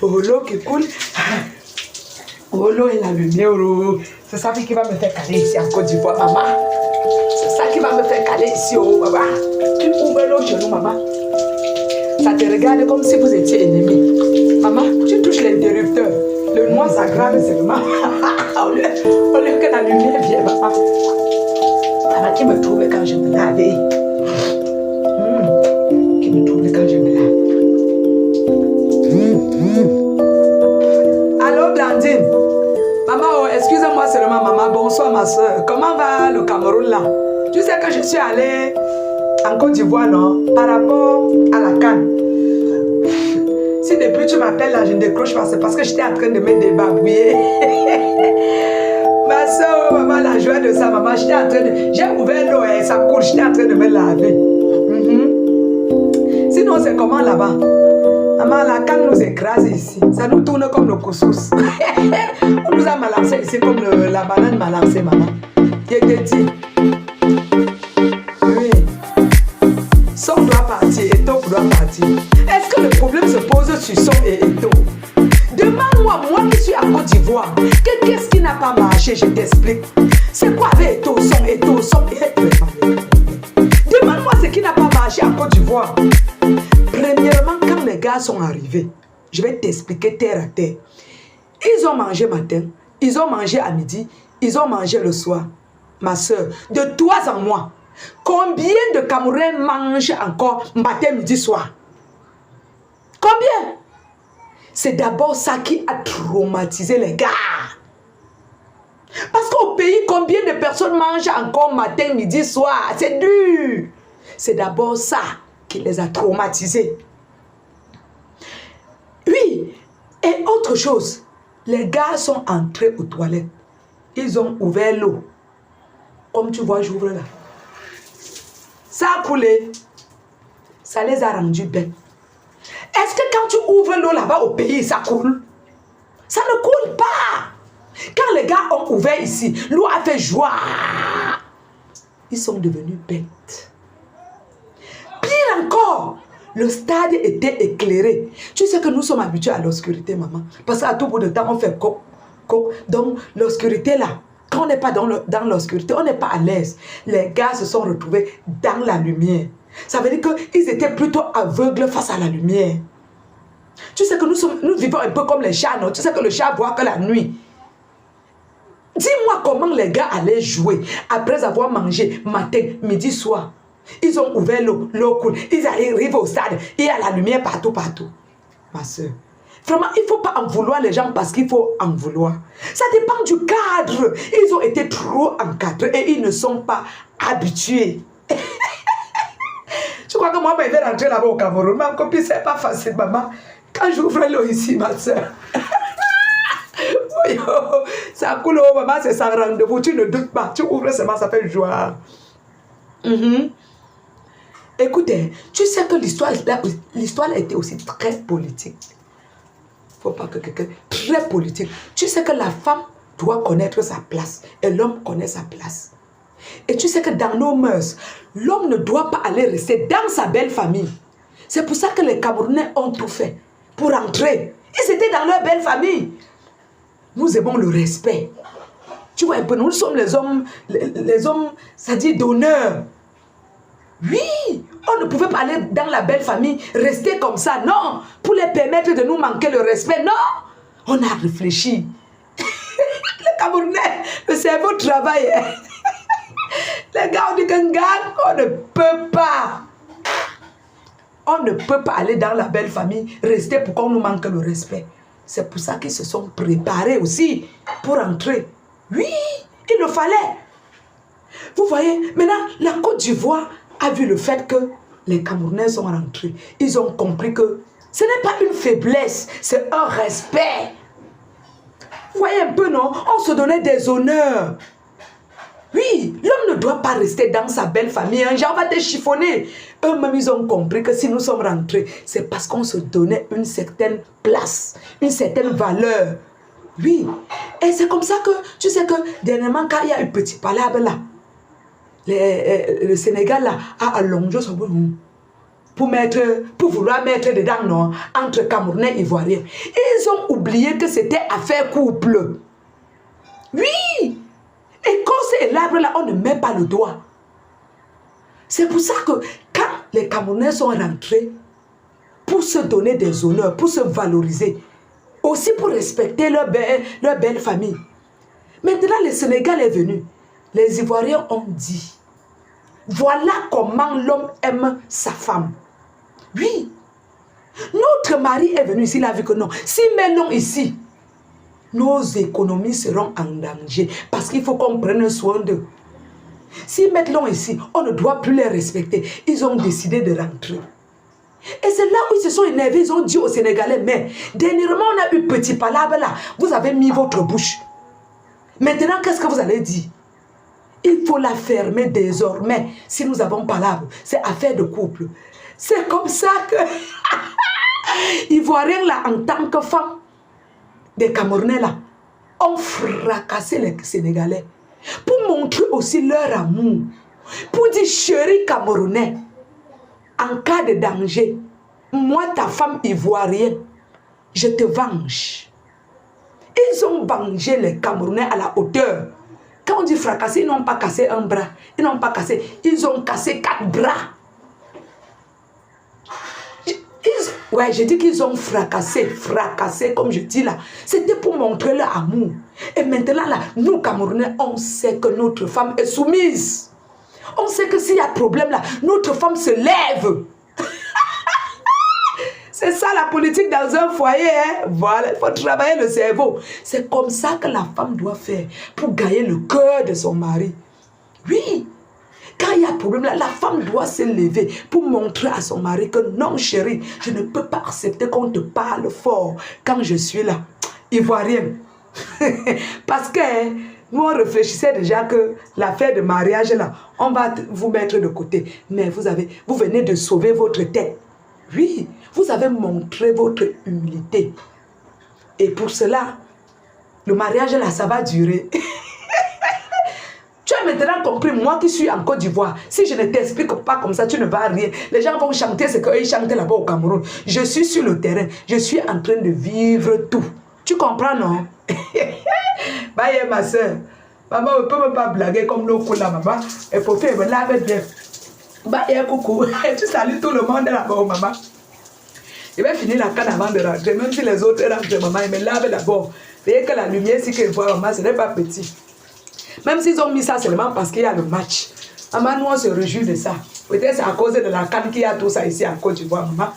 l'eau qui coule. L'eau et la lumière. C'est ça qui va me faire caler ici en Côte d'Ivoire, maman. C'est ça qui va me faire caler ici, maman. Tu ouvres l'eau chez nous, maman. Ça te regarde comme si vous étiez ennemis. Maman, tu touches l'interrupteur. Le noir s'aggrave seulement. Au lieu que la lumière vienne, maman. Maman, qui me trouve quand je me lave. Qui me trouve quand je me lave. Allô, Blandine. Maman, excusez-moi seulement, maman. Bonsoir, ma soeur. Comment va le Cameroun, là? Tu sais que je suis allée en Côte d'Ivoire, non? Par rapport à la canne. Si depuis tu m'appelles là, je ne décroche pas, c'est parce que j'étais en train de me débarbouiller. Ma soeur, maman, la joie de ça, maman, j'étais en train de... J'ai ouvert l'eau et ça coule, j'étais en train de me laver. Sinon, c'est comment là-bas? Maman, la canne nous écrase ici. Ça nous tourne comme le couscous. On nous a malancé ici comme la banane malancée, maman. Je te dis. Oui. Son doit partir, Eto doit partir. Est-ce que le problème se pose sur Son et Eto? Demande-moi, moi qui suis en Côte d'Ivoire, qu'est-ce qui n'a pas marché? Je t'explique. C'est quoi avec Eto, Son et demande-moi ce qui n'a pas marché en Côte d'Ivoire. Premièrement, quand les gars sont arrivés, je vais t'expliquer terre à terre. Ils ont mangé matin, ils ont mangé à midi, ils ont mangé le soir. Ma soeur, de toi en moi, combien de Camerounais mangent encore matin, midi, soir? Combien? C'est d'abord ça qui a traumatisé les gars. Parce qu'au pays, combien de personnes mangent encore matin, midi, soir? C'est dur. C'est d'abord ça qui les a traumatisés. Oui, et autre chose, les gars sont entrés aux toilettes. Ils ont ouvert l'eau. Comme tu vois, j'ouvre là. Ça a coulé. Ça les a rendus bêtes. Est-ce que quand tu ouvres l'eau là-bas au pays, ça coule? Ça ne coule pas. Quand les gars ont ouvert ici, l'eau a fait joie. Ils sont devenus bêtes. Pire encore, le stade était éclairé. Tu sais que nous sommes habitués à l'obscurité, maman. Parce qu'à tout bout de temps, on fait coq. Donc, l'obscurité là, quand on n'est pas dans l'obscurité, on n'est pas à l'aise. Les gars se sont retrouvés dans la lumière. Ça veut dire qu'ils étaient plutôt aveugles face à la lumière. Tu sais que nous vivons un peu comme les chats, non? Tu sais que le chat voit que la nuit. Dis-moi comment les gars allaient jouer après avoir mangé matin, midi, soir. Ils ont ouvert l'eau, l'eau coule. Ils arrivent au stade, il y a la lumière partout, partout. Ma soeur, vraiment, il ne faut pas en vouloir les gens parce qu'il faut en vouloir. Ça dépend du cadre. Ils ont été trop encadrés et ils ne sont pas habitués. Je crois que moi, je vais rentrer là-bas au Cameroun. Ma copine, c'est pas facile, maman. Quand j'ouvre l'eau ici, ma soeur. Oui, oh, ça coule, oh, maman, c'est sans rendez-vous. Tu ne doutes pas. Tu ouvres seulement, ça fait joie. Écoutez, tu sais que l'histoire était aussi très politique. Faut pas que quelqu'un... Très politique. Tu sais que la femme doit connaître sa place et l'homme connaît sa place. Et tu sais que dans nos mœurs, l'homme ne doit pas aller rester dans sa belle famille. C'est pour ça que les Camerounais ont tout fait pour entrer. Ils étaient dans leur belle famille. Nous aimons le respect. Tu vois un peu, nous sommes les hommes, ça dit d'honneur. Oui, on ne pouvait pas aller dans la belle famille, rester comme ça, non, pour les permettre de nous manquer le respect, non. On a réfléchi. Les Camerounais, le cerveau travaille. Les gars, on dit qu'un gars, on ne peut pas. On ne peut pas aller dans la belle famille, rester pour qu'on nous manque le respect. C'est pour ça qu'ils se sont préparés aussi pour entrer. Oui, il le fallait. Vous voyez, maintenant, la Côte d'Ivoire a vu le fait que les Camerounais sont rentrés. Ils ont compris que ce n'est pas une faiblesse, c'est un respect. Vous voyez un peu, non? On se donnait des honneurs. Oui, l'homme ne doit pas rester dans sa belle famille. Un genre va te chiffonner. Eux-mêmes, ils ont compris que si nous sommes rentrés, c'est parce qu'on se donnait une certaine place, une certaine valeur. Oui. Et c'est comme ça que, tu sais que, dernièrement, quand il y a un petit palabre là, le Sénégal là, a allongé son bout. pour vouloir mettre dedans, non, entre Camerounais et Ivoiriens. Ils ont oublié que c'était affaire couple. Oui! Et quand c'est l'arbre-là, on ne met pas le doigt. C'est pour ça que quand les Camerounais sont rentrés pour se donner des honneurs, pour se valoriser, aussi pour respecter leur belle famille. Maintenant, le Sénégal est venu. Les Ivoiriens ont dit, voilà comment l'homme aime sa femme. Oui. Notre mari est venu ici, il a vu que non. Si maintenant ici, nos économies seront en danger parce qu'il faut qu'on prenne soin d'eux. Si maintenant ici, on ne doit plus les respecter, ils ont décidé de rentrer. Et c'est là où ils se sont énervés, ils ont dit aux Sénégalais, mais dernièrement on a eu petit palabre là, vous avez mis votre bouche. Maintenant, qu'est-ce que vous allez dire? Il faut la fermer désormais. Si nous avons palabre, c'est affaire de couple. C'est comme ça que Ivoiriens là, en tant que femme, des Camerounais là, ont fracassé les Sénégalais pour montrer aussi leur amour, pour dire chéri Camerounais, en cas de danger, moi ta femme ivoirienne, je te venge. Ils ont vengé les Camerounais à la hauteur. Quand on dit fracasser, ils n'ont pas cassé un bras, ils n'ont pas cassé, ils ont cassé 4 bras. Ouais, je dis qu'ils ont fracassé, comme je dis là. C'était pour montrer leur amour. Et maintenant là, nous Camerounais, on sait que notre femme est soumise. On sait que s'il y a problème là, notre femme se lève. C'est ça la politique dans un foyer. Hein? Voilà, il faut travailler le cerveau. C'est comme ça que la femme doit faire pour gagner le cœur de son mari. Oui. Quand il y a problème là, la femme doit se lever pour montrer à son mari que non chérie, je ne peux pas accepter qu'on te parle fort quand je suis là. Ivoirienne. Parce que nous on réfléchissait déjà que l'affaire de mariage là, on va vous mettre de côté. Mais vous venez de sauver votre tête. Oui, vous avez montré votre humilité. Et pour cela, le mariage là, ça va durer. Tu as maintenant compris, moi qui suis en Côte d'Ivoire, si je ne t'explique pas comme ça, tu ne vas rien. Les gens vont chanter ce qu'ils chantent là-bas au Cameroun. Je suis sur le terrain, je suis en train de vivre tout. Tu comprends, non? Bye, ma soeur. Maman ne peut même pas blaguer comme l'eau là, maman. Il faut faire me laver bien. Bye, coucou. Tu salues tout le monde là-bas, maman. Je vais finir la canne avant de rentrer. Même si les autres rentrent, maman, ils me lavent d'abord. Voyez que la lumière, si que voit, maman, ce n'est pas petit. Même s'ils ont mis ça seulement parce qu'il y a le match. Maman, nous, on se réjouit de ça. Peut-être c'est à cause de la canne qu'il y a tout ça ici à Côte d'Ivoire, maman.